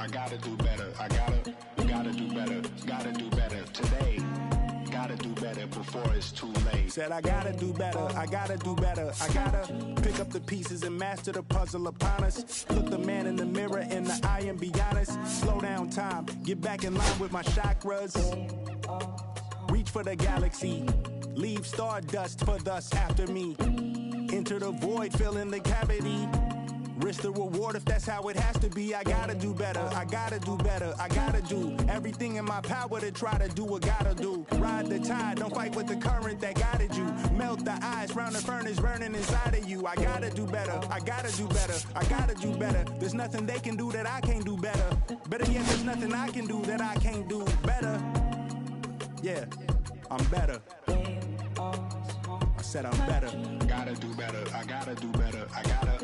I gotta do better. Gotta do better today. Gotta do better before it's too late. Said I gotta do better. I gotta pick up the pieces and master the puzzle upon us. Look the man in the mirror in the eye and be honest. Slow down time, get back in line with my chakras. Reach for the galaxy, leave stardust for thus after me. Enter the void, fill in the cavity. Risk the reward if that's how it has to be. I gotta do better. I gotta do everything in my power to try to do what gotta do. Ride the tide, don't fight with the current that guided you. Melt the ice round the furnace burning inside of you. I gotta do better. I gotta do better. There's nothing they can do that I can't do better. Better yet, there's nothing I can do that I can't do better. Yeah, I'm better. I said I'm better. Gotta do better. I gotta do better. I gotta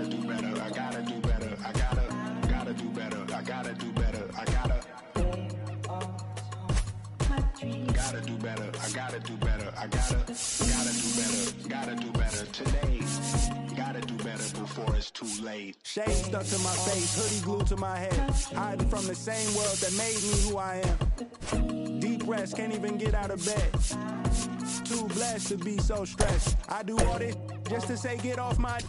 do better. I gotta do better. I gotta do better. I gotta do better. I gotta do better. I gotta do better. I gotta do better today. Gotta do better before it's too late. Shade stuck to my face, hoodie glued to my head. Hiding from the same world that made me who I am. Deep rest, can't even get out of bed. Too blessed to be so stressed. I do all this just to say get off my.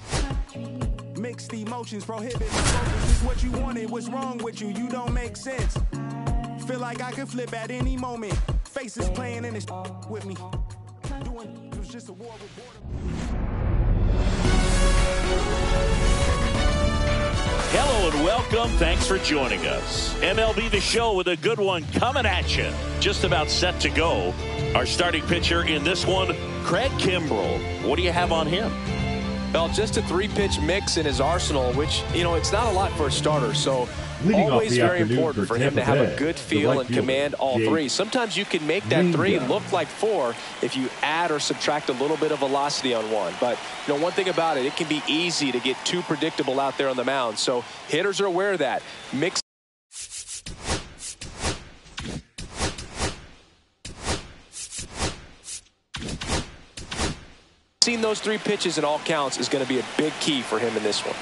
Mixed emotions prohibit my focus. Is what you wanted, what's wrong with you? You don't make sense. Feel like I could flip at any moment. Faces playing in this with me. It was just a war with boredom. Hello and welcome. Thanks for joining us. MLB The Show with a good one coming at you. Just about set to go. Our starting pitcher in this one, Craig Kimbrell. What do you have on him? Well, just a 3-pitch mix in his arsenal, which, it's not a lot for a starter. So always very important for him to have a good feel and command all three. Sometimes you can make that 3 look like 4 if you add or subtract a little bit of velocity on one. But, one thing about it can be easy to get too predictable out there on the mound. So hitters are aware of that. Mix. Seeing those 3 pitches in all counts is going to be a big key for him in this one.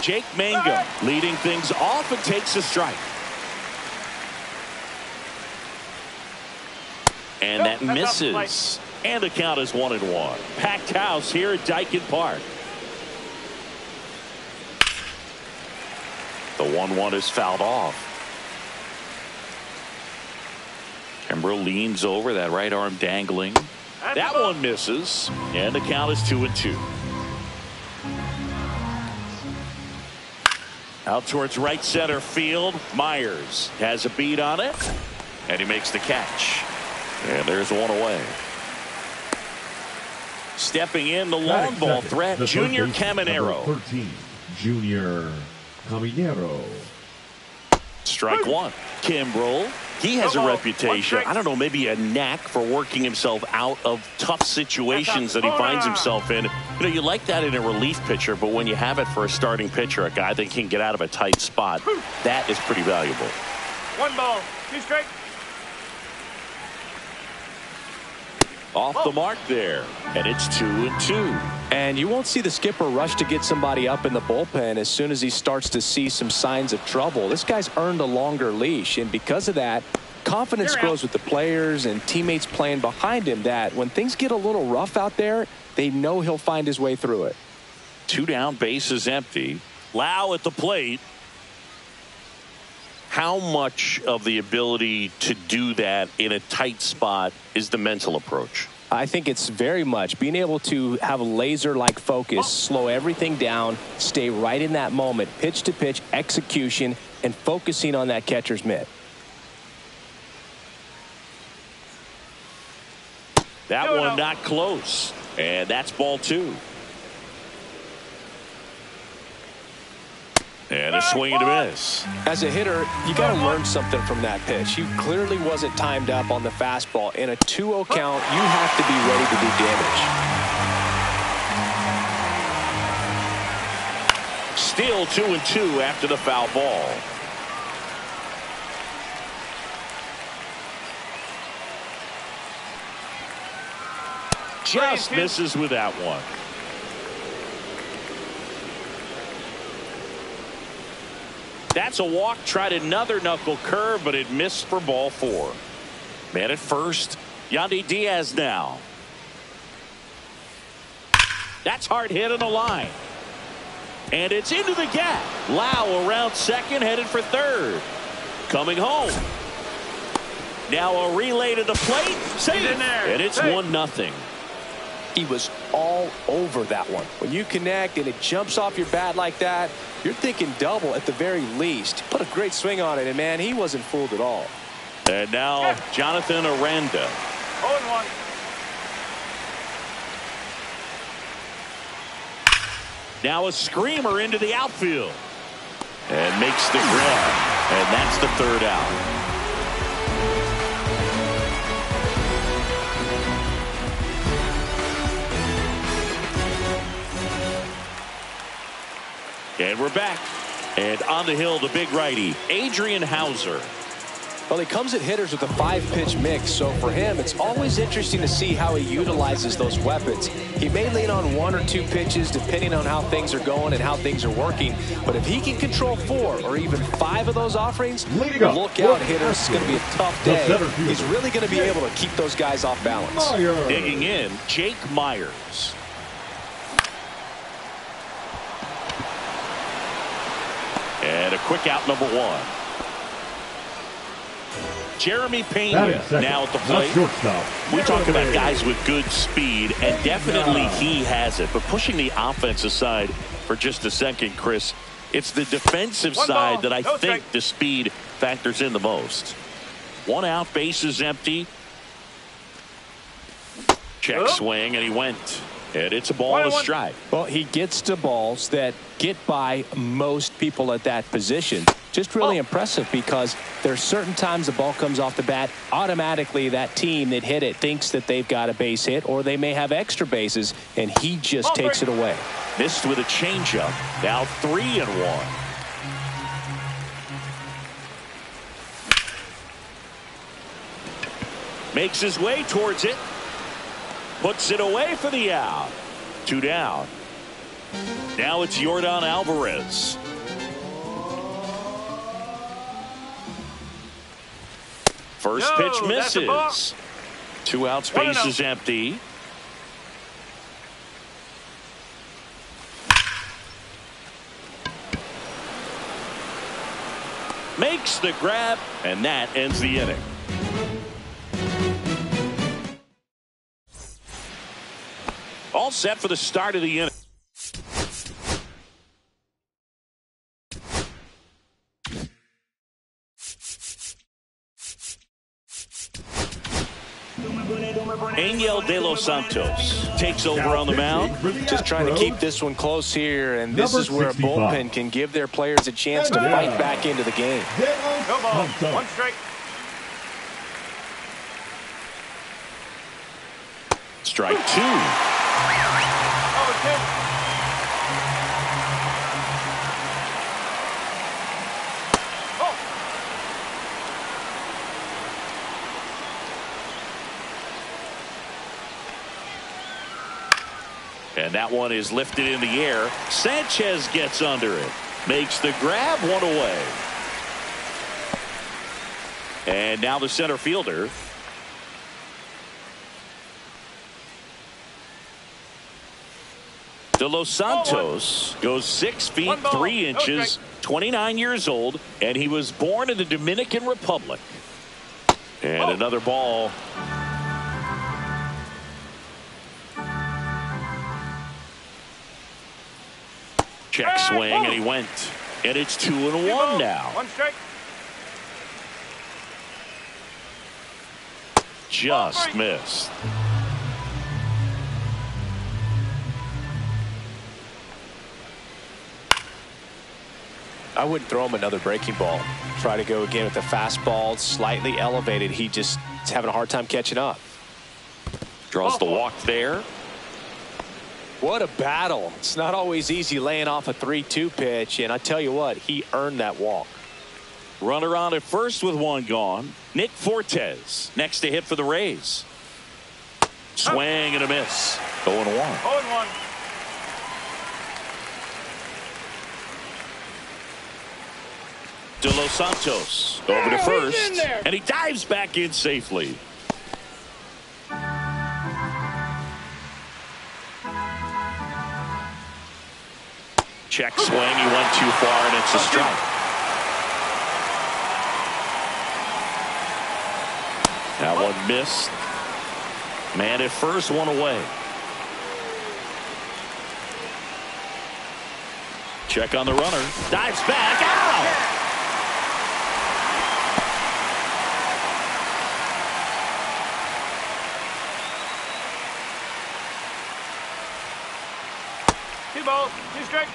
Jake Mangum leading things off and takes a strike. And that misses. And the count is 1-1. Packed house here at Daikin Park. The 1-1 is fouled off. Kimbrell leans over, that right arm dangling. That one misses. And the count is 2-2. Out towards right center field. Myers has a beat on it. And he makes the catch. And there's one away. Stepping in the long ball threat, Junior Caminero. 13, Junior Caminero. Strike one. Kimbrell. He has a reputation, I don't know, maybe a knack for working himself out of tough situations that he finds himself in. You like that in a relief pitcher, but when you have it for a starting pitcher, a guy that can get out of a tight spot, that is pretty valuable. 1 ball, 2 strikes. Off the mark there, and it's 2-2. And you won't see the skipper rush to get somebody up in the bullpen as soon as he starts to see some signs of trouble. This guy's earned a longer leash, and because of that, confidence grows with the players and teammates playing behind him, that when things get a little rough out there, they know he'll find his way through it. 2 down, bases empty. Lau at the plate. How much of the ability to do that in a tight spot is the mental approach? I think it's very much being able to have a laser-like focus, slow everything down, stay right in that moment, pitch to pitch execution, and focusing on that catcher's mitt. That one not close, and that's ball 2. And a swing and a miss. As a hitter, you got to learn something from that pitch. He clearly wasn't timed up on the fastball. In a 2-0 count, you have to be ready to do damage. Still 2-2 after the foul ball. Just misses with that one. That's a walk. Tried another knuckle curve, but it missed for ball 4. Man at first. Yandy Diaz now. That's hard hit on the line. And it's into the gap. Lau around second, headed for third. Coming home. Now a relay to the plate. Save. And it's 1-0. He was all over that one. When you connect and it jumps off your bat like that, you're thinking double at the very least. Put a great swing on it, and man, he wasn't fooled at all. And now Jonathan Aranda. 0-1. Now a screamer into the outfield. And makes the grab. And that's the third out. And we're back. And on the hill, the big righty, Adrian Hauser. Well, he comes at hitters with a 5-pitch mix, so for him, it's always interesting to see how he utilizes those weapons. He may lean on 1 or 2 pitches depending on how things are going and how things are working, but if he can control 4 or even 5 of those offerings, look out, hitters. It's going to be a tough day. He's really going to be able to keep those guys off balance. Digging in, Jake Myers. And a quick out, number 1. Jeremy Pena now at the plate. We talk about guys with good speed, and definitely he has it. But pushing the offense aside for just a second, Chris, it's the defensive side that I think the speed factors in the most. 1 out, bases empty. Check swing, and he went. And it's a ball and a strike. Well, he gets to balls that get by most people at that position. Just really impressive, because there's certain times the ball comes off the bat, automatically that team that hit it thinks that they've got a base hit, or they may have extra bases, and he just takes it away. Missed with a changeup. Now 3-1. Makes his way towards it. Puts it away for the out. 2 down. Now it's Yordan Alvarez. First pitch misses. 2 outs, bases empty. Makes the grab, and that ends the inning. All set for the start of the inning. Angel De Los Santos takes over on the mound. Just trying to keep this one close here, and this is where a bullpen can give their players a chance to fight back into the game. No ball. 1 strike. Strike 2. And that one is lifted in the air. Sanchez gets under it. Makes the grab, 1 away. And now the center fielder. De Los Santos goes 6 feet 3 inches, 29 years old, and he was born in the Dominican Republic. And another ball. Check swing, and he went. And it's 2-1 now. 1 strike. Just missed. I wouldn't throw him another breaking ball. Try to go again with the fastball, slightly elevated. He just is having a hard time catching up. Draws the walk there. What a battle. It's not always easy laying off a 3-2 pitch, and I tell you what, he earned that walk. Runner on at first with 1 gone. Nick Fortes next to hit for the Rays. Swing and a miss. 0-1. 0-1. De Los Santos over to first, and he dives back in safely. Check swing. He went too far, and it's a strike. That one missed. Man at first, one away. Check on the runner. Dives back. Out! Two balls, two strikes.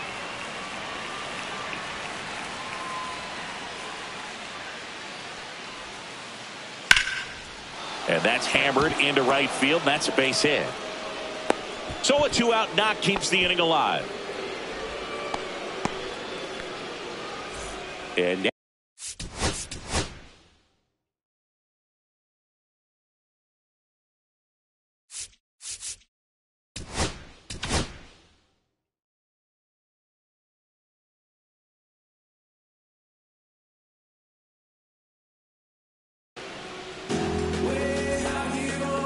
And that's hammered into right field. And that's a base hit. So a 2-out knock keeps the inning alive. And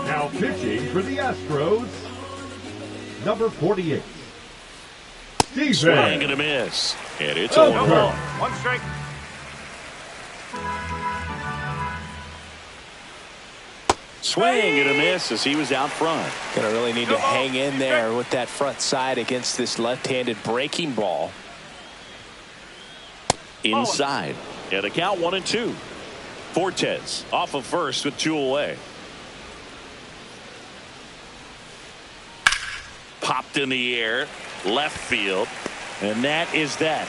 now pitching for the Astros, number 48. swing and a miss. And it's No over. ball, one strike. Swing and a miss as he was out front. Gonna really need to hang in there with that front side against this left-handed breaking ball. Inside. And a count 1-2. Fortes off of first with 2 away. Popped in the air. Left field. And that is that.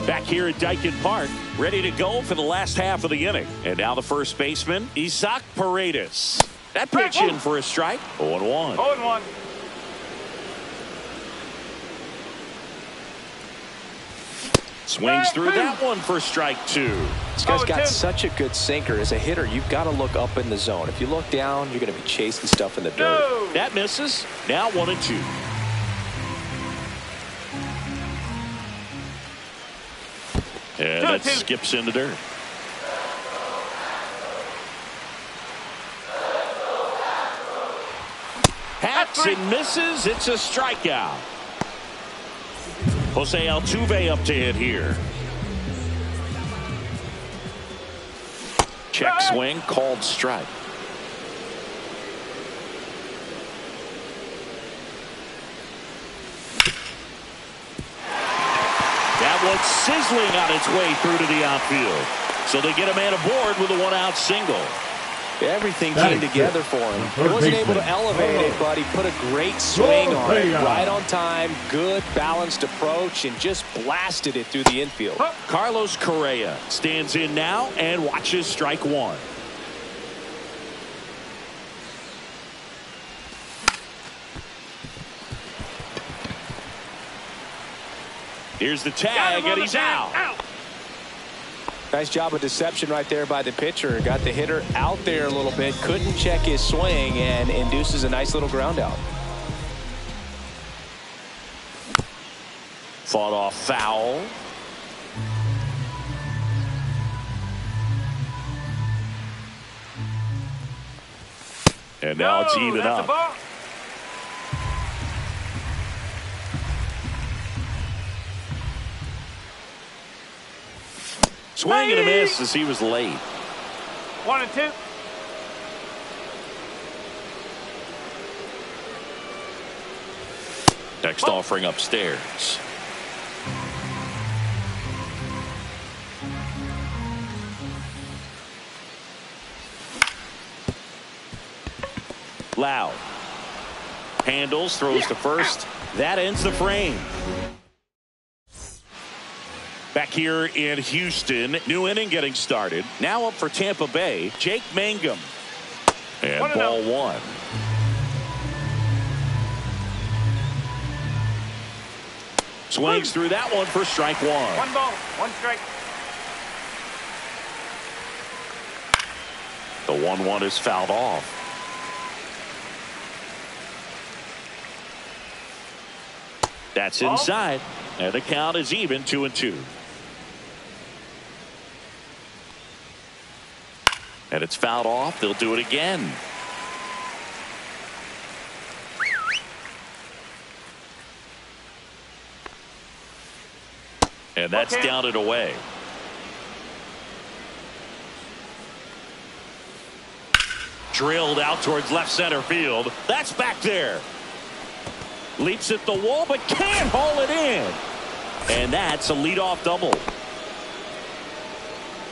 Back here at Dyken Park, ready to go for the last half of the inning. And now the first baseman, Isaac Paredes. That pitch in for a strike. 0-1. 0-1. Swings through that one for strike 2. This guy's got 0-2. such a good sinker. As a hitter, you've got to look up in the zone. If you look down, you're going to be chasing stuff in the dirt. No. That misses. Now 1-2. And that 2-2. skips into dirt. Hats and misses. It's a strikeout. Jose Altuve up to hit here. Check swing, called strike. That one's sizzling on its way through to the outfield. So they get a man aboard with a 1-out single. Everything came together for him. He wasn't able to elevate it, but he put a great swing on it. Right on time, good balanced approach, and just blasted it through the infield. Carlos Correa stands in now and watches strike 1. Here's the tag, and he's out. Nice job of deception right there by the pitcher. Got the hitter out there a little bit. Couldn't check his swing and induces a nice little ground out. Fought off foul. And now it's even up. Swing and a miss as he was late. 1-2. Next offering upstairs. Loud. Handles, throws to first. That ends the frame. Back here in Houston, new inning getting started. Now up for Tampa Bay, Jake Mangum. And ball 1. Swings through that one for strike 1. 1 ball, 1 strike. The 1-1 is fouled off. That's inside. And the count is even, 2-2. And it's fouled off. They'll do it again. And that's down and away. Drilled out towards left center field. That's back there. Leaps at the wall, but can't haul it in. And that's a leadoff double.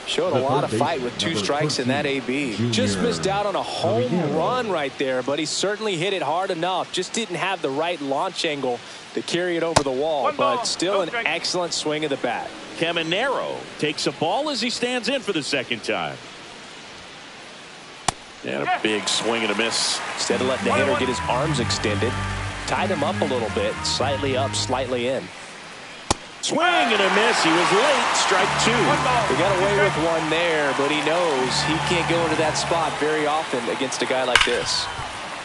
Showed a lot of fight with 2 strikes in that AB. Just missed out on a home run right there, but he certainly hit it hard enough. Just didn't have the right launch angle to carry it over the wall, but still an excellent swing of the bat. Caminero takes a ball as he stands in for the second time. And a big swing and a miss. Instead of letting the hitter get his arms extended, tied him up a little bit, slightly up, slightly in. Swing and a miss. He was late. Strike 2. He got away with one there, but he knows he can't go into that spot very often against a guy like this.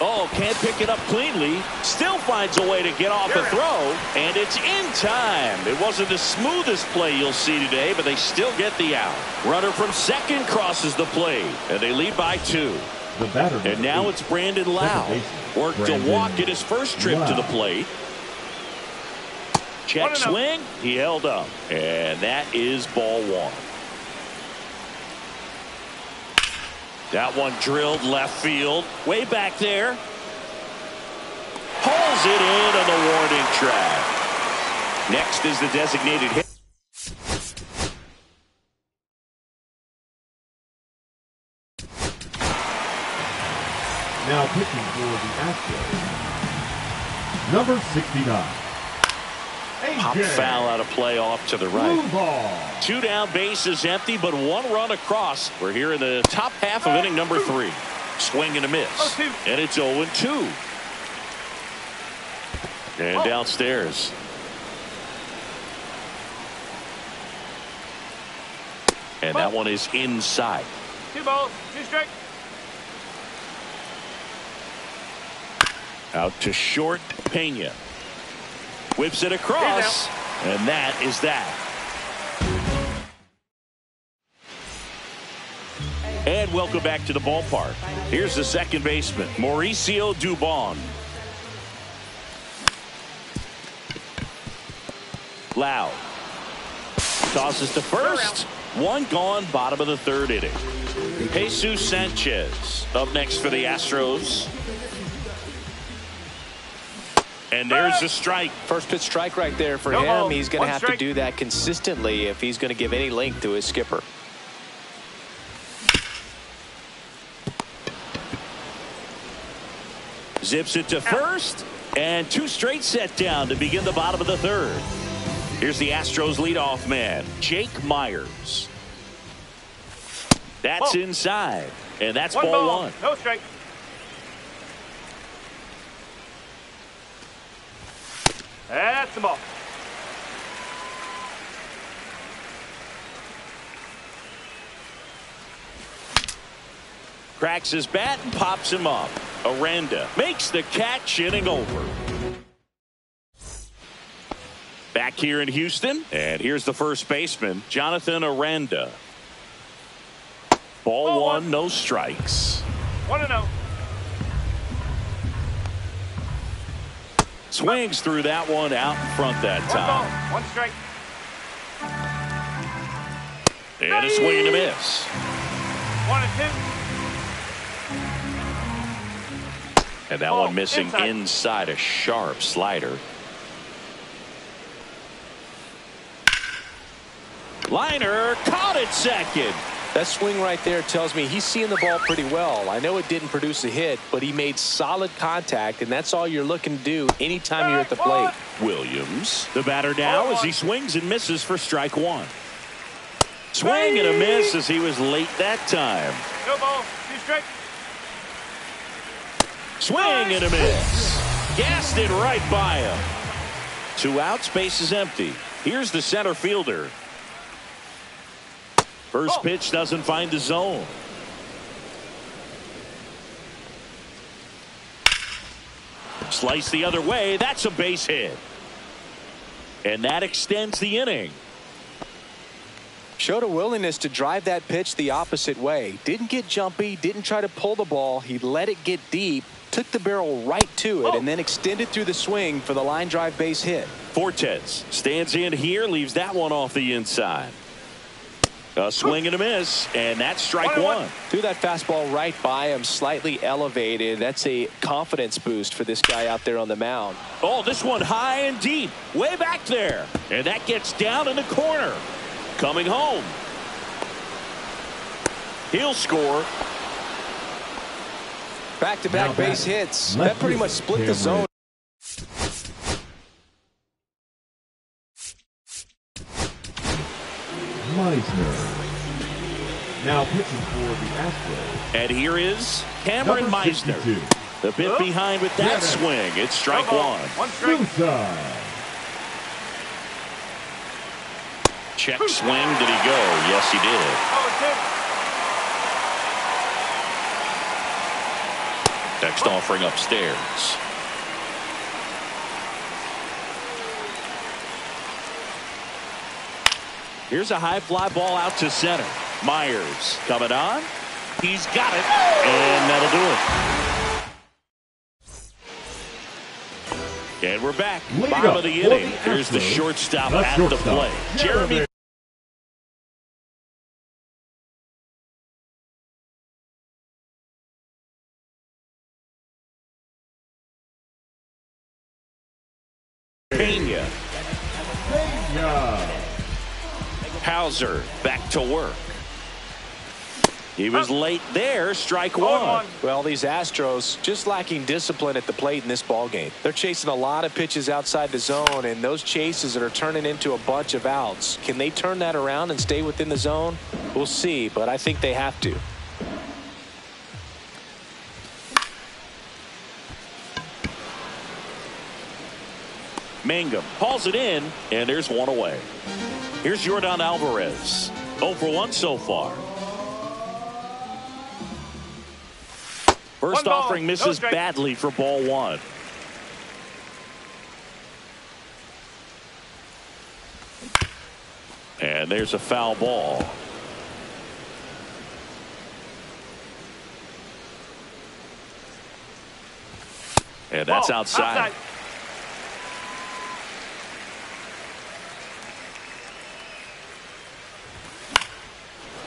Oh, can't pick it up cleanly. Still finds a way to get off a throw, and it's in time. It wasn't the smoothest play you'll see today, but they still get the out. Runner from second crosses the plate, and they lead by 2. And now it's Brandon Lau. Worked to walk at his first trip to the plate. Check swing. He held up, and that is ball 1. That one drilled left field, way back there. Pulls it in on the warning track. Next is the designated hit. Now pitching for the Astros, number 69. Pop foul out of play off to the right. 2 down, bases empty, but 1 run across. We're here in the top half of inning number 3. Swing and a miss. And it's 0-2. And downstairs. And that one is inside. 2 balls, 2 strikes. Out to short, Pena. Whips it across, and that is that. And welcome back to the ballpark. Here's the second baseman, Mauricio Dubon. Lau tosses to first. 1 gone, bottom of the 3rd inning. Jesus Sanchez up next for the Astros. And there's a strike. First pitch strike right there for him. He's going to have to do that consistently if he's going to give any length to his skipper. Zips it to first, and 2 straight set down to begin the bottom of the 3rd. Here's the Astros leadoff man, Jake Myers. That's inside, and that's ball 1. No strike. That's the ball. Cracks his bat and pops him up. Aranda makes the catch, inning over. Back here in Houston, and here's the first baseman, Jonathan Aranda. Ball 1, no strikes. 1-0. Swings through that one out in front that time. 1 strike. And a swing and a miss. 1-2. And that one missing inside, a sharp slider. Liner caught it second. That swing right there tells me he's seeing the ball pretty well. I know it didn't produce a hit, but he made solid contact, and that's all you're looking to do anytime you're at the plate. Williams, the batter now, as he swings and misses for strike 1. Swing and a miss as he was late that time. No ball, 2 strikes. Swing and a miss. Gassed it right by him. 2 outs, base is empty. Here's the center fielder. First pitch doesn't find the zone. Slice the other way. That's a base hit. And that extends the inning. Showed a willingness to drive that pitch the opposite way. Didn't get jumpy, didn't try to pull the ball. He let it get deep, took the barrel right to it, and then extended through the swing for the line drive base hit. Fortes stands in here, leaves that one off the inside. A swing and a miss, and that's strike one. Threw that fastball right by him, slightly elevated. That's a confidence boost for this guy out there on the mound. Oh, this one high and deep, way back there. And that gets down in the corner. Coming home. He'll score. Back-to-back base hits. That pretty much split the zone. Meisner. Now pitching for the Astros. And here is Cameron Meisner. The bit behind with that swing. It's strike one. Check swing. Did he go? Yes, he did. Next offering upstairs. Here's a high fly ball out to center. Myers coming on. He's got it. And that'll do it. And we're back. Bottom of the inning. Here's the shortstop at the plate. Jeremy Pena. Hauser back to work. He was late there. Strike one. Well, these Astros just lacking discipline at the plate in this ball game. They're chasing a lot of pitches outside the zone, and those chases are turning into a bunch of outs. Can they turn that around and stay within the zone? We'll see, but I think they have to. Mangum hauls it in, and there's one away. Here's Jordan Alvarez. 0 for 1 so far. First offering misses badly for ball one. And there's a foul ball. And that's outside.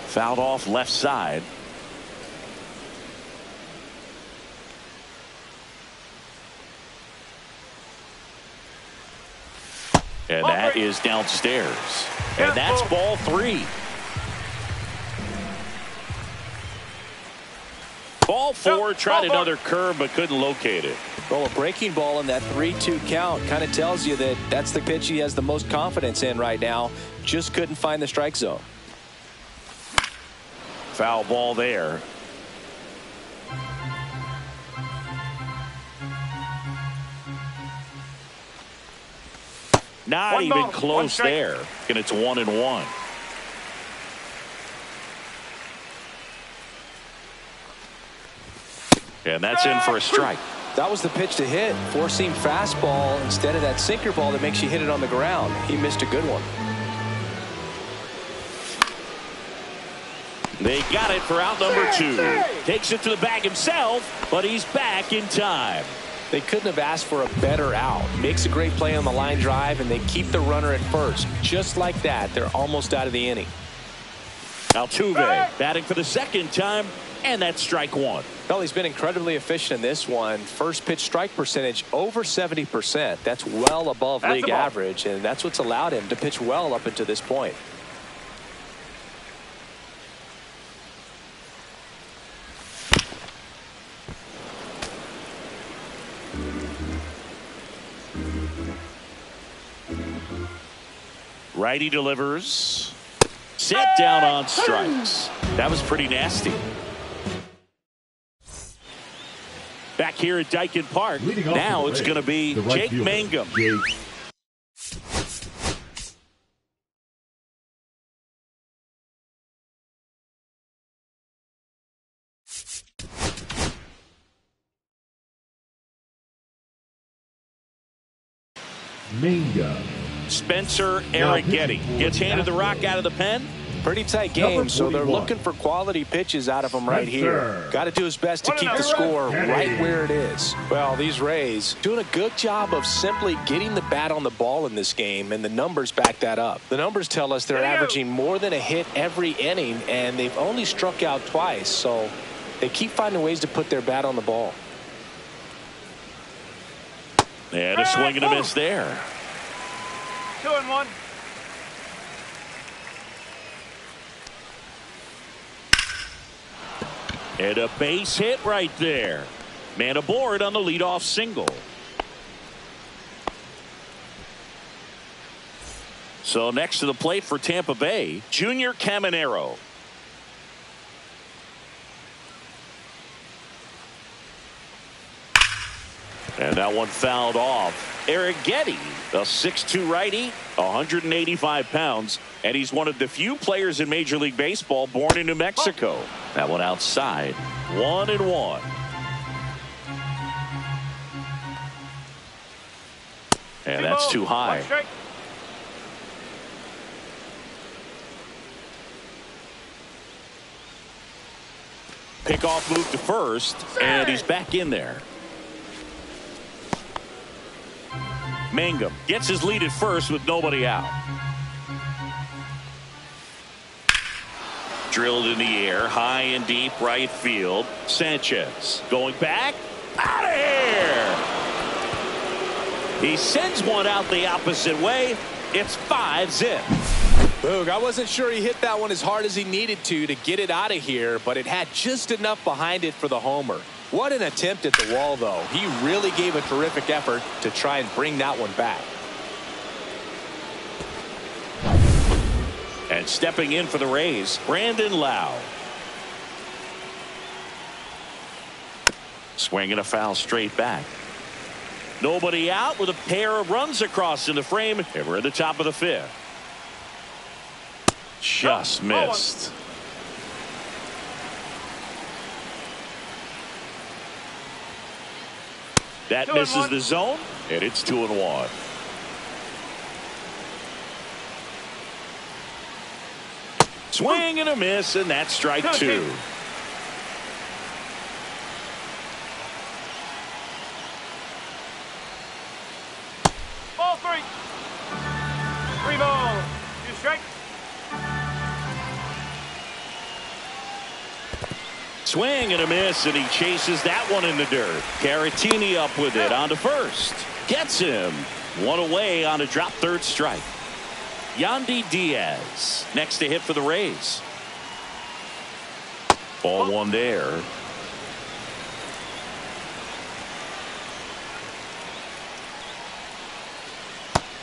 Fouled off left side. And that is downstairs. And that's ball three. Ball four, tried another curve but couldn't locate it. Well, a breaking ball in that 3-2 count kind of tells you that that's the pitch he has the most confidence in right now. Just couldn't find the strike zone. Foul ball there. Not even close there. And it's 1-1. And that's in for a strike. That was the pitch to hit. Four-seam fastball instead of that sinker ball that makes you hit it on the ground. He missed a good one. They got it for out number 2. Takes it to the bag himself, but he's back in time. They couldn't have asked for a better out. Makes a great play on the line drive, and they keep the runner at first. Just like that, they're almost out of the inning. Altuve batting for the second time, and that's strike one. Well, he's been incredibly efficient in this one. First pitch strike percentage over 70%. That's well above league average, and that's what's allowed him to pitch well up until this point. Righty delivers. Set down on strikes. That was pretty nasty. Back here at Dyken Park. Now it's going to be Jake Mangum. Mangum. Spencer Arrighetti gets handed the rock out of the pen. Pretty tight game, so they're looking for quality pitches out of him right here. Got to do his best to keep the score right where it is. Well, these Rays doing a good job of simply getting the bat on the ball in this game, and the numbers back that up. The numbers tell us they're averaging more than a hit every inning, and they've only struck out twice, so they keep finding ways to put their bat on the ball. And a swing and a miss there. 2-1. And a base hit right there. Man aboard on the leadoff single. So next to the plate for Tampa Bay, Junior Caminero. And that one fouled off. Arrighetti, a 6'2 righty, 185 pounds, and he's one of the few players in Major League Baseball born in New Mexico. That one outside, 1-1. And that's too high. Pickoff move to first, and he's back in there. Mangum gets his lead at first with nobody out. Drilled in the air, high and deep right field. Sanchez going back. Out of here! He sends one out the opposite way. It's 5-zip. Boog, I wasn't sure he hit that one as hard as he needed to get it out of here, but it had just enough behind it for the homer. What an attempt at the wall, though. He really gave a terrific effort to try and bring that one back. And stepping in for the Rays, Brandon Lau. Swinging a foul straight back. Nobody out with a pair of runs across in the frame. And we're at the top of the fifth. Just missed. That misses the zone, and it's 2-1. Swing and a miss, and that's strike two. Ball three. 3 balls. 2 strikes. Swing and a miss, and he chases that one in the dirt. Caratini up with it on to first. Gets him. One away on a drop third strike. Yandy Diaz next to hit for the Rays. Ball one there.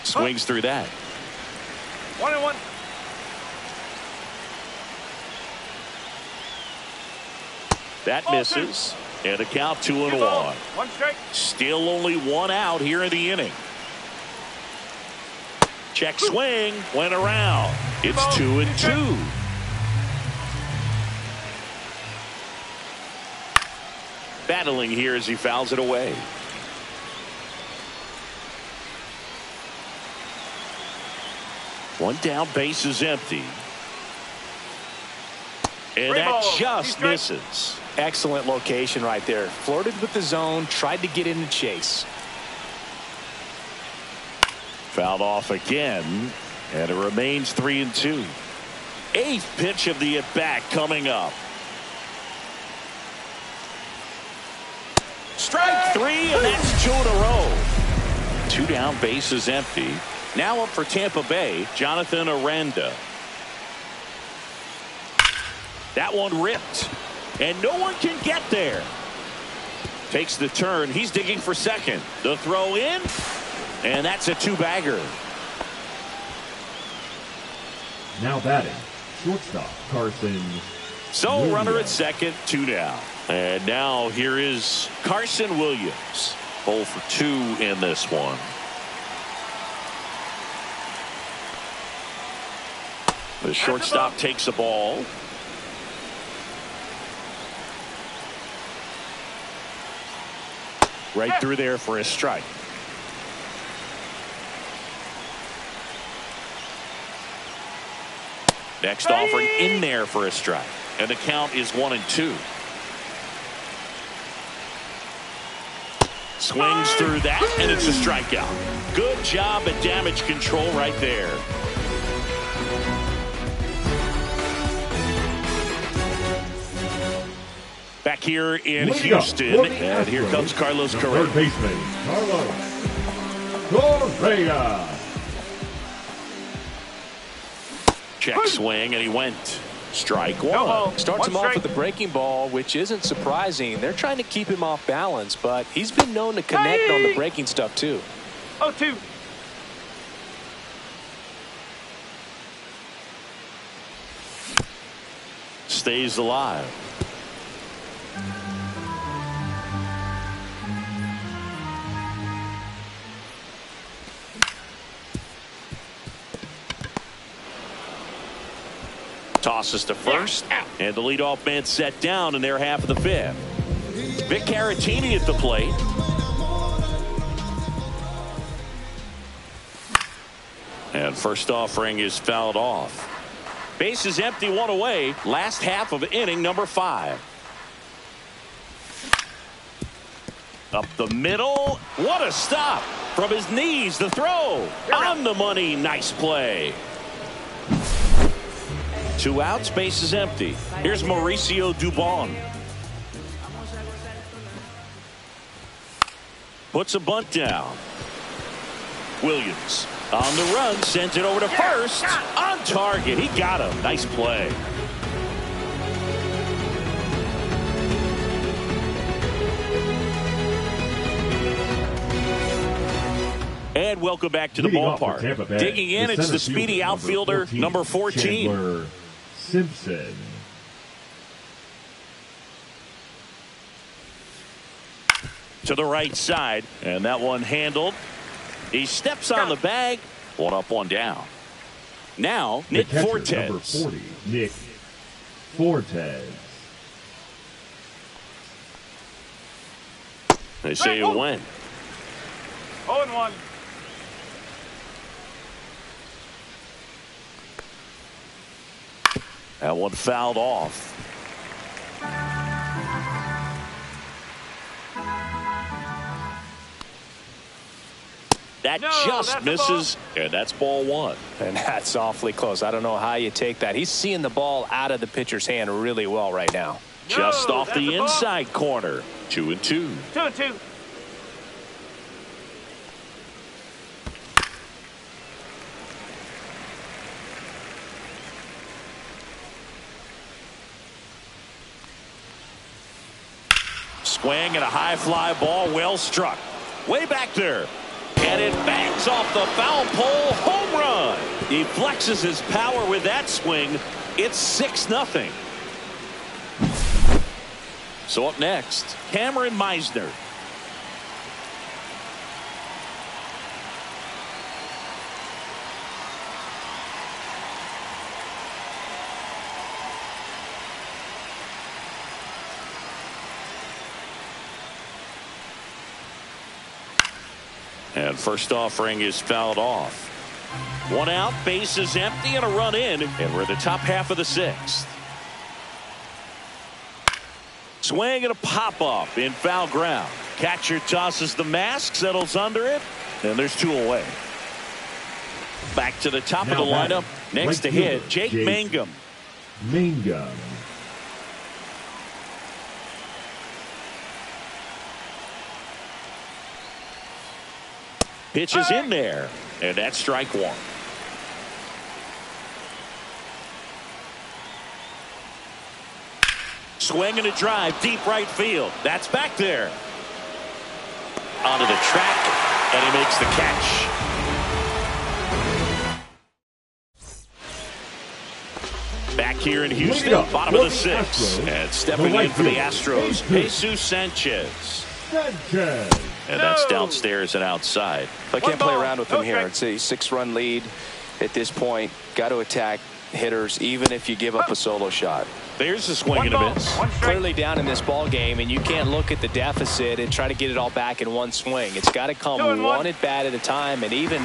Swings through that. 1-1. That misses. And a count 2-1. 1 strike. Still only one out here in the inning. Check swing. Went around. It's 2-2. Battling here as he fouls it away. One down, base is empty. And that just misses. Excellent location right there. Flirted with the zone, tried to get in the chase. Fouled off again, and it remains 3-2. Eighth pitch of the at-bat coming up. Strike three, and that's 2 in a row. 2 down, base is empty. Now up for Tampa Bay, Jonathan Aranda. That one ripped, and no one can get there. Takes the turn. He's digging for second. The throw in, and that's a 2-bagger. Now batting, shortstop Carson. So Williams. runner at second, 2 down. And now here is Carson Williams. 0 for 2 in this one. The shortstop takes a ball. Right through there for a strike. Next offering in there for a strike. And the count is 1-2. Swings through that, and it's a strikeout. Good job at damage control right there. Back here in Houston, and here comes Carlos Correa. Third baseman, Carlos Correa. Check swing, and he went. Strike one. Starts him off with the breaking ball, which isn't surprising. They're trying to keep him off balance, but he's been known to connect on the breaking stuff, too. 0-2. Stays alive. Tosses to first, and the leadoff man set down in their half of the fifth. Vic Caratini at the plate. And first offering is fouled off. Base is empty, one away. Last half of inning number 5. Up the middle. What a stop. From his knees, the throw. On the money. Nice play. 2 outs, base is empty. Here's Mauricio Dubon. Puts a bunt down. Williams on the run, sends it over to first. On target, he got him. Nice play. And welcome back to the ballpark. Digging in, it's the speedy outfielder, number 14. Simpson. To the right side, and that one handled. He steps on the bag. 1 up, 1 down. Now, Nick Fortes. Number 40, Nick Fortes. They say it went. 0-1. That one fouled off. That just misses, and that's ball 1. And that's awfully close. I don't know how you take that. He's seeing the ball out of the pitcher's hand really well right now. Just off the inside corner. 2-2. 2-2. Swing and a high fly ball, well struck. Way back there. And it bangs off the foul pole. Home run. He flexes his power with that swing. It's 6-0. So up next, Cameron Meisner. And first offering is fouled off. 1 out, base is empty, and a run in, and we're in the top half of the 6th. Swing and a pop-up in foul ground. Catcher tosses the mask, settles under it, and there's 2 away. Back to the top of the lineup. Next to hit, Jake Mangum. Pitches in there, and that's strike 1. Swing and a drive, deep right field. That's back there. Onto the track, and he makes the catch. Back here in Houston, bottom of the 6th. And stepping in for the Astros, Jesus Sanchez. And that's downstairs and outside. I can't play around with him here. It's a 6-run lead at this point. Got to attack hitters, even if you give up a solo shot. There's a swing and a miss. Clearly down in this ball game, and you can't look at the deficit and try to get it all back in one swing. It's got to come 1 at bat at a time, and even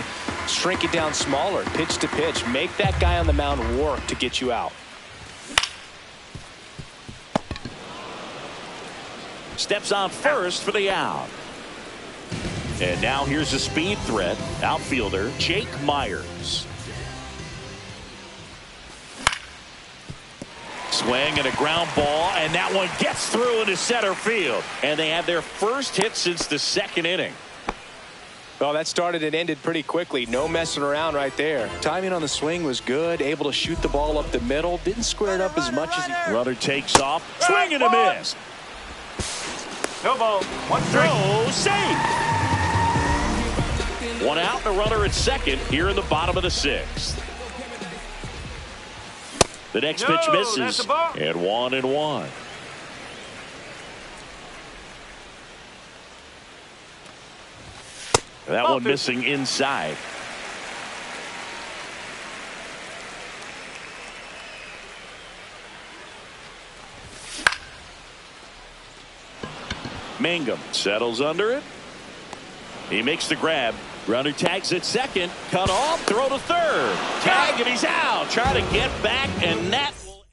Shrink it down smaller, pitch to pitch. Make that guy on the mound work to get you out. Steps on first for the out. And now here's a speed threat, outfielder Jake Myers. Swing and a ground ball, and that one gets through into center field. And they have their first hit since the second inning. Well, that started and ended pretty quickly. No messing around right there. Timing on the swing was good. Able to shoot the ball up the middle. Didn't square it up as much as he... Runner takes off. Swing and a miss. No ball. One strike. Throw saved. One out, the runner at second here in the bottom of the sixth. The next pitch misses. And 1-1. That one missing inside. Mangum settles under it. He makes the grab. Runner tags at second. Cut off. Throw to third. Tag and he's out. Try to get back, and that will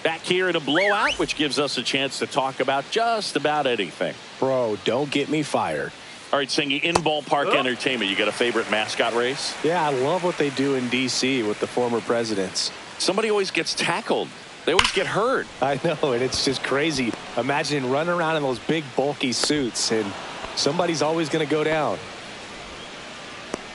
back here in a blowout, which gives us a chance to talk about just about anything. Bro, don't get me fired. All right, Singy, in ballpark entertainment, you got a favorite mascot race? Yeah, I love what they do in D.C. with the former presidents. Somebody always gets tackled. They always get hurt. I know, and it's just crazy. Imagine running around in those big, bulky suits, and somebody's always going to go down.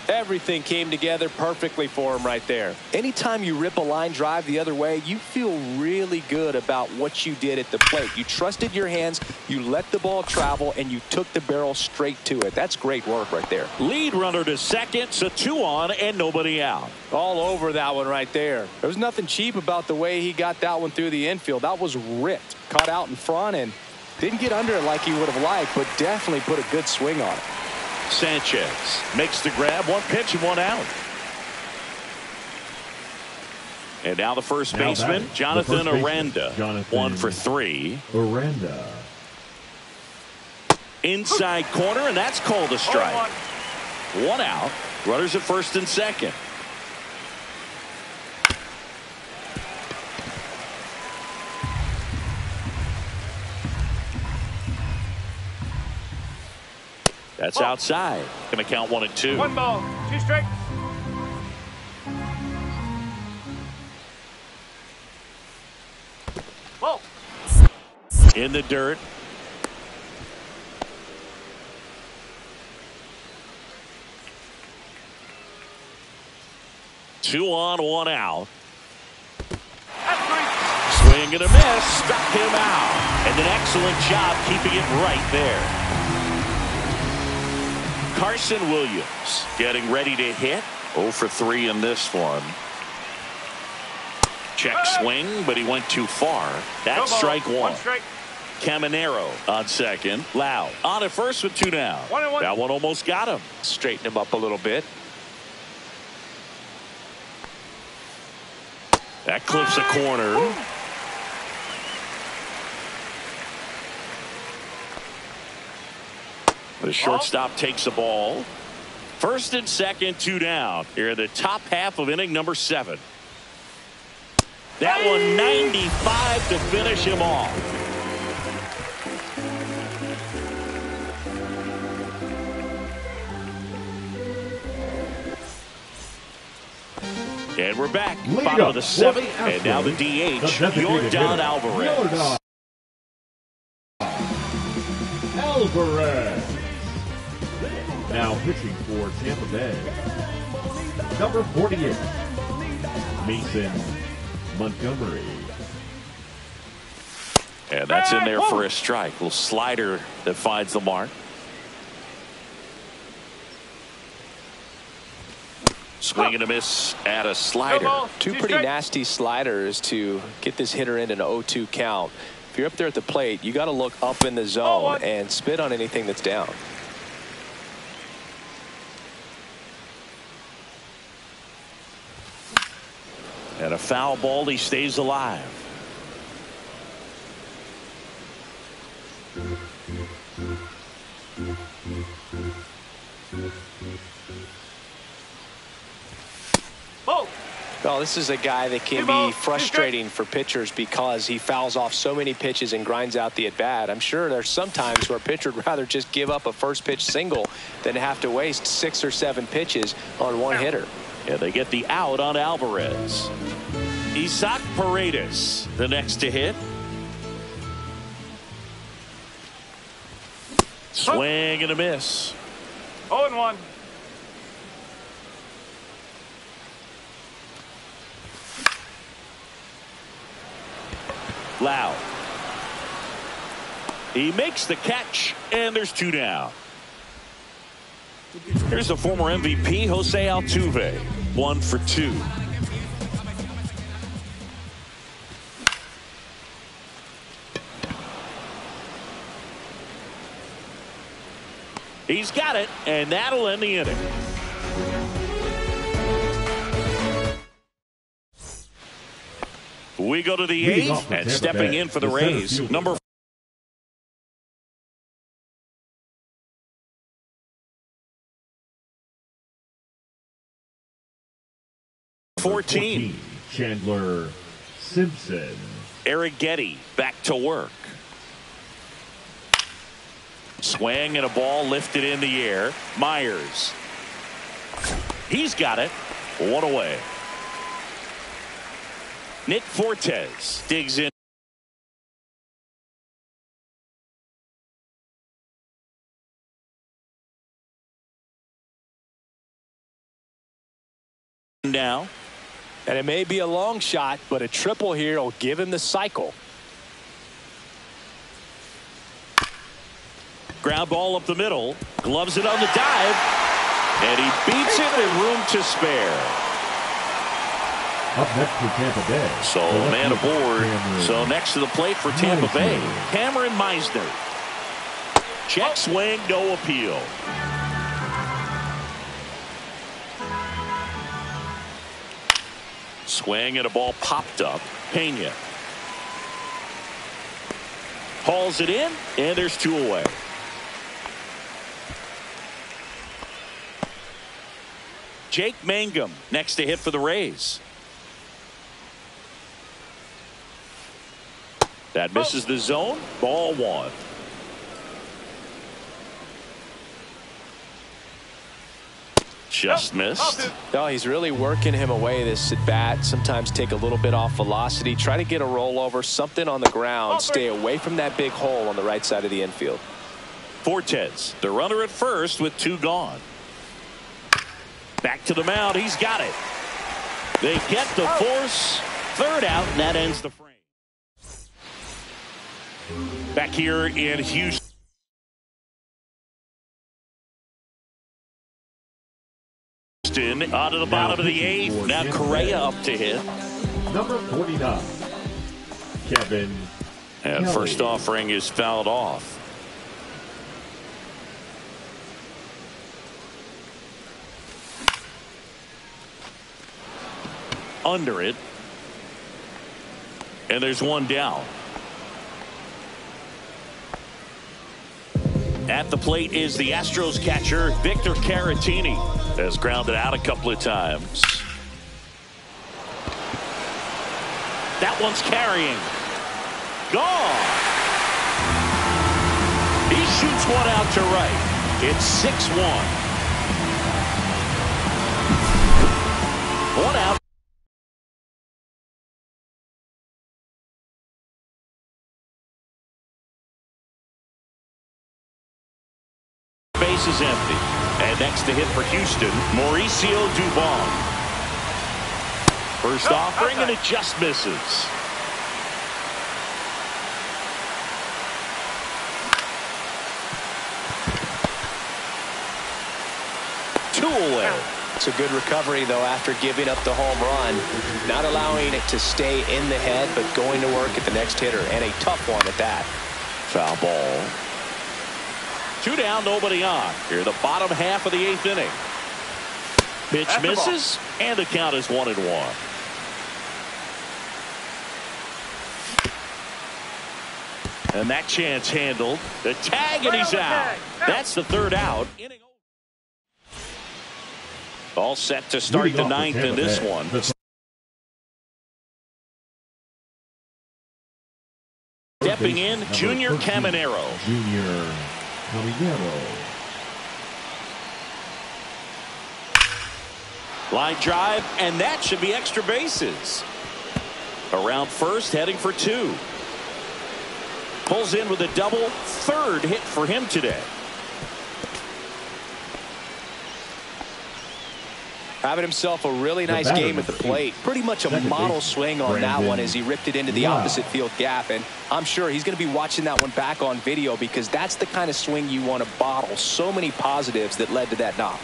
Everything came together perfectly for him right there. Anytime you rip a line drive the other way, you feel really good about what you did at the plate. You trusted your hands, you let the ball travel, and you took the barrel straight to it. That's great work right there. Lead runner to second, so 2 on and nobody out. All over that one right there. There was nothing cheap about the way he got that one through the infield. That was ripped, caught out in front, and didn't get under it like he would have liked, but definitely put a good swing on it. Sanchez makes the grab. 1 pitch and 1 out. And now the first baseman, Jonathan Aranda. 1 for 3. Aranda. Inside corner, and that's called a strike. 1 out. Runners at first and second. That's outside. Going to count 1 and 2. 1 ball, 2 strikes. Ball. In the dirt. Two on, 1 out. Swing and a miss. Struck him out. And an excellent job keeping it right there. Carson Williams getting ready to hit. 0 for 3 in this one. Check swing, but he went too far. That's strike 1. Caminero on second. Lau on at first with 2 down. That one almost got him. Straighten him up a little bit. That clips a corner. The shortstop takes the ball. First and second, 2 down. Here in the top half of inning number 7. That one 95 to finish him off. And we're back. Bottom of the 7th. And now the DH, Yordan Alvarez. Alvarez. Now pitching for Tampa Bay, number 48, Mason Montgomery. And that's in there for a strike. Little slider that finds the mark. Swing and a miss at a slider. 2 pretty nasty sliders to get this hitter in an 0-2 count. If you're up there at the plate, you got to look up in the zone and spit on anything that's down. And a foul ball, he stays alive. Well, this is a guy that can be frustrating for pitchers because he fouls off so many pitches and grinds out the at-bat. I'm sure there's some times where a pitcher would rather just give up a first pitch single than have to waste 6 or 7 pitches on one hitter. Yeah, they get the out on Alvarez. Isaac Paredes, the next to hit. Swing and a miss. 0-1. Lau. He makes the catch, and there's 2 down. Here's the former MVP, Jose Altuve. 1 for 2. He's got it, and that'll end the inning. We go to the 8th, and stepping in for the Rays, number 14. Chandler Simpson. Eric Getty back to work. Swing and a ball lifted in the air. Myers. He's got it. 1 away. Nick Fortes digs in. Now. And it may be a long shot, but a triple here will give him the cycle. Ground ball up the middle. Gloves it on the dive. And he beats it with room to spare. Up next for Tampa Bay. So a man aboard. So next to the plate for Tampa Bay, Cameron Meisner. Check swing, no appeal. Swing and a ball popped up. Pena hauls it in, and there's 2 away. Jake Mangum next to hit for the Rays. That misses the zone. Ball 1. Just missed. No, he's really working him away this at bat. Sometimes take a little bit off velocity. Try to get a rollover, something on the ground. Stay away from that big hole on the right side of the infield. Fortes, the runner at first with 2 gone. Back to the mound. He's got it. They get the force. 3rd out, and that ends the frame. Back here in Houston. Out of the bottom of the 8th. Now Correa up to hit. Number 49. Kevin. And Kelly. First offering is fouled off. Under it. And there's 1 down. At the plate is the Astros catcher, Victor Caratini. Has grounded out a couple of times. That one's carrying. Gone. He shoots one out to right. It's 6-1. 1 out. Base is empty. And next to hit for Houston, Mauricio Dubon. First offering, and it just misses. Two away. It's a good recovery, though, after giving up the home run. Not allowing it to stay in the head, but going to work at the next hitter, and a tough one at that. Foul ball. 2 down, nobody on. Here, the bottom half of the 8th inning. Pitch misses, and the count is 1-1. And that chance handled. The tag, and he's out. That's the 3rd out. All set to start the 9th in this one. Stepping in, Junior Caminero. Junior Caminero. Line drive, and that should be extra bases. Around first, heading for 2. Pulls in with a double, 3rd hit for him today. Having himself a really nice game at the plate. Pretty much a model swing on that one as he ripped it into the opposite field gap. And I'm sure he's going to be watching that one back on video because that's the kind of swing you want to bottle. So many positives that led to that knock.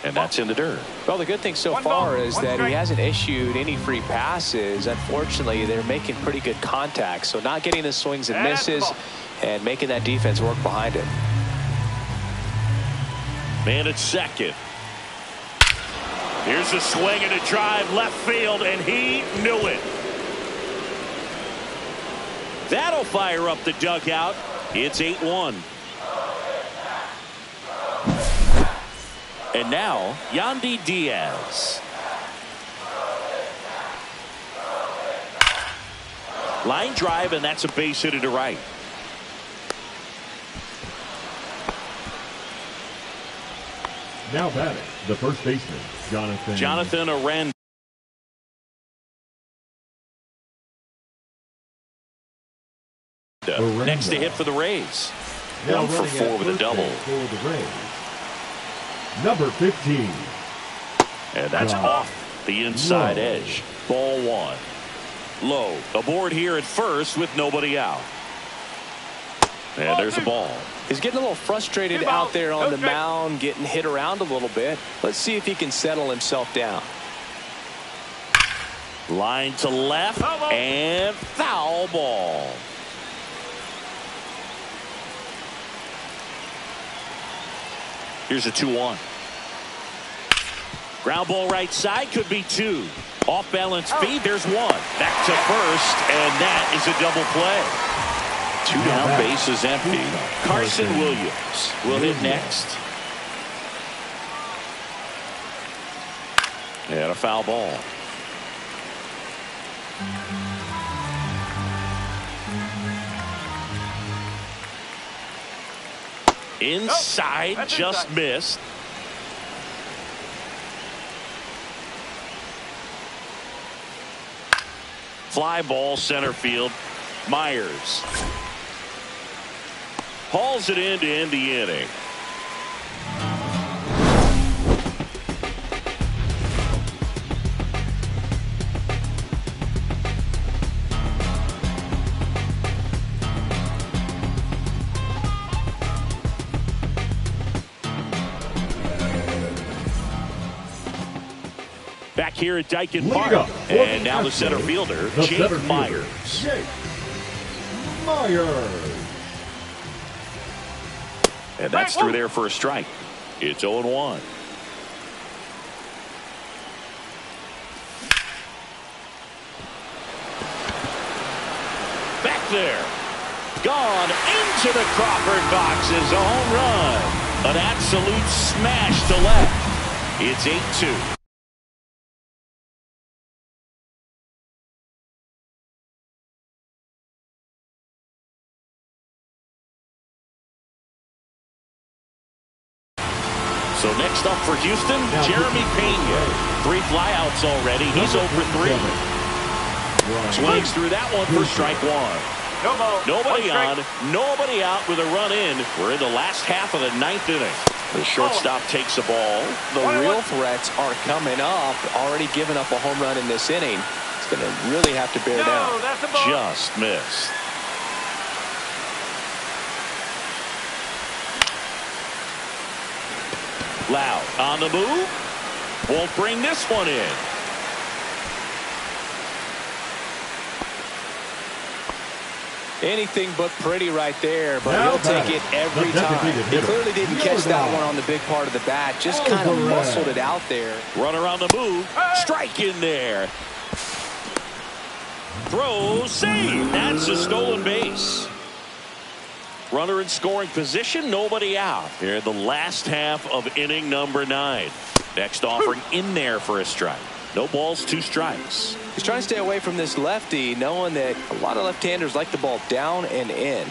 And that's in the dirt. Well, the good thing so far is that he hasn't issued any free passes. Unfortunately, they're making pretty good contact. So not getting the swings and misses and making that defense work behind it. Man at second. Here's a swing and a drive left field, and he knew it. That'll fire up the dugout. It's 8-1. And now, Yandy Diaz. Line drive, and that's a base hit to right. Now batting, the first baseman, Jonathan Aranda. Next to hit for the Rays. Now 1 for 4 with a double. For the Rays. Number 15. And that's off the inside edge. Ball 1. Low. Aboard here at first with nobody out. And there's a ball. He's getting a little frustrated out there on the mound, getting hit around a little bit. Let's see if he can settle himself down. Line to left and foul ball. Here's a 2-1. Ground ball right side, could be 2. Off balance feed, there's 1. Back to first, and that is a double play. 2 down, bases empty. Carson Williams will hit next. And a foul ball. Inside, just missed. Fly ball center field. Myers hauls it in to end the inning. Back here at Dyken Park, and now the center fielder, Jake Myers. And that's through there for a strike. It's 0-1. Back there. Gone into the Crawford box is a home run. An absolute smash to left. It's 8-2. So next up for Houston, Jeremy Pena. 3 flyouts already. He's 0 for 3. Swings through that one for strike 1. Nobody on, nobody out with a run in. We're in the last half of the 9th inning. The shortstop takes the ball. The real threats are coming up. Already given up a home run in this inning. It's going to really have to bear down. Just missed. Loud on the move. Won't bring this one in. Anything but pretty right there, but he'll take it every time. He clearly didn't catch that one on the big part of the bat. Just kind of muscled it out there. Runner on the move. Strike in there. Throw, save. That's a stolen base. Runner in scoring position, nobody out. Here in the last half of inning number 9. Next offering in there for a strike. No balls, 2 strikes. He's trying to stay away from this lefty, knowing that a lot of left-handers like the ball down and in.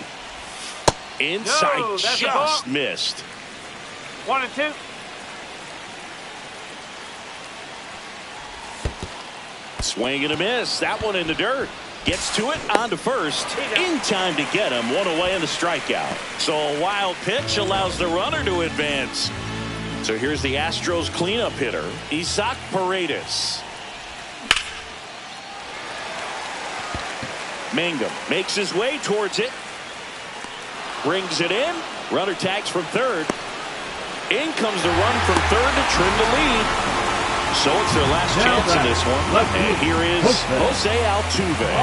Inside, no, just missed. 1 and 2. Swing and a miss. That one in the dirt. Gets to it, on to first. In time to get him. 1 away in the strikeout. So a wild pitch allows the runner to advance. So here's the Astros cleanup hitter, Isaac Paredes. Mangum makes his way towards it. Brings it in. Runner tags from third. In comes the run from third to trim the lead. So it's their last chance in this one. And here is Jose Altuve.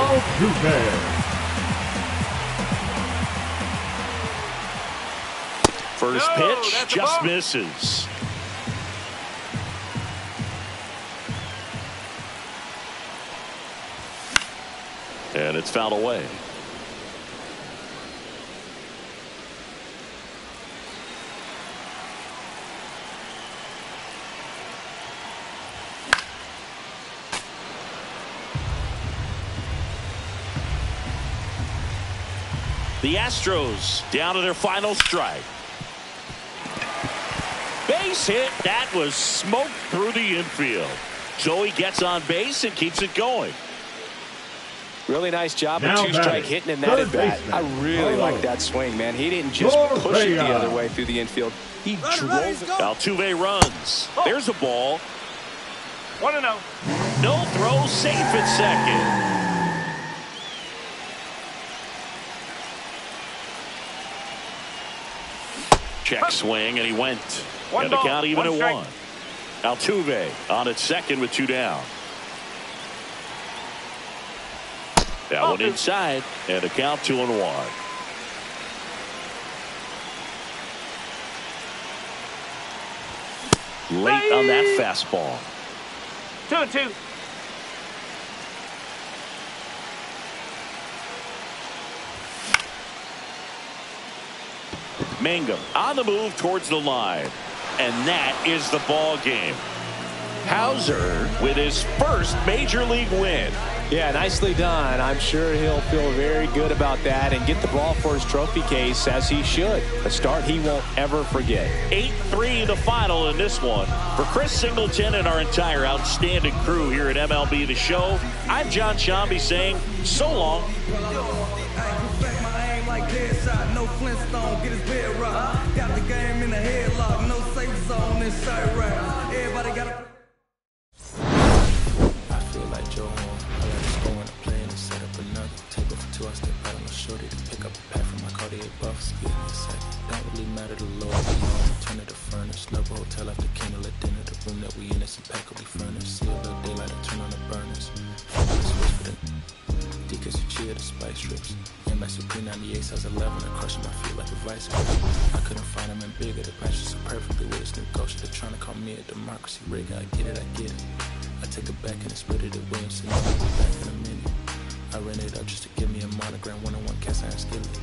First pitch just misses. And it's fouled away. The Astros down to their final strike. Base hit. That was smoked through the infield. So he gets on base and keeps it going. Really nice job of 2-strike hitting in that at bat. I really like that swing, man. He didn't just push it the other way through the infield. He drove it. Altuve runs. There's a ball. 1-0. No throw, safe at second. Check swing, and he went. And the count even at 1. Altuve on at second with 2 down. That one inside, and the count 2-1. Late on that fastball. 2-2. Mangum on the move towards the line. And that is the ball game. Hauser with his first major league win. Yeah, nicely done. I'm sure he'll feel very good about that and get the ball for his trophy case, as he should. A start he won't ever forget. 8-3 the final in this one. For Chris Singleton and our entire outstanding crew here at MLB The Show, I'm John Shambi saying so long. No Flintstone, get his bed rock. Got the game in the headlock, no safe zone inside round. Everybody got a... I feel like Joe Horn. I let us go in a plane and set up another. Take off for 2, I step out on my shorty to pick up a pack from my Cartier buffs. Give me a second. Don't really matter the Lord. Turn to the furnace. Noble hotel after candle at dinner. The room that we in is impeccably furnished. See a little daylight and turn on the burners. Switch for the Deacons to cheer the spice strips. And my Supreme 98 size 11 and crushing my feet like a vice grip. I couldn't find them in bigger. The matches so perfectly with this new ghost. They're trying to call me a democracy rig. I get it, I get it. I take it back and I split it at Williamson. I'll be back in a minute. I ran it up just to give me a monogram. 1-on-1 cast iron skillet.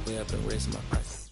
Way up and raising my price.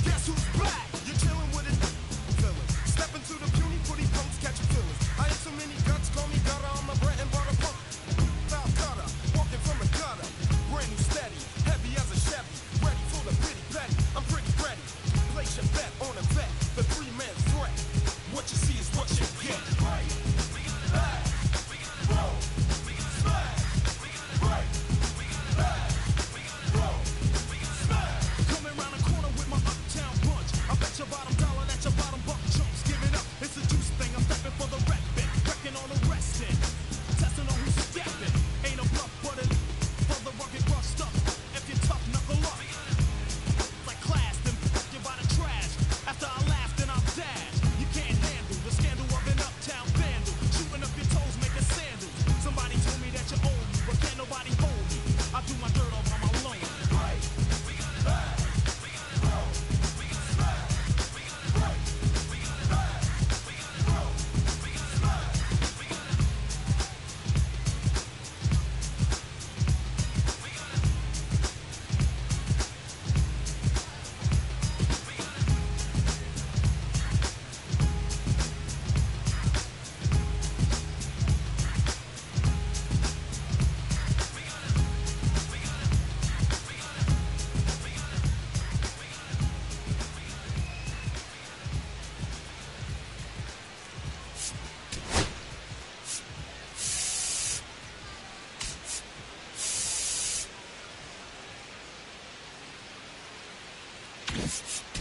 Guess who's back? You're chilling with 1.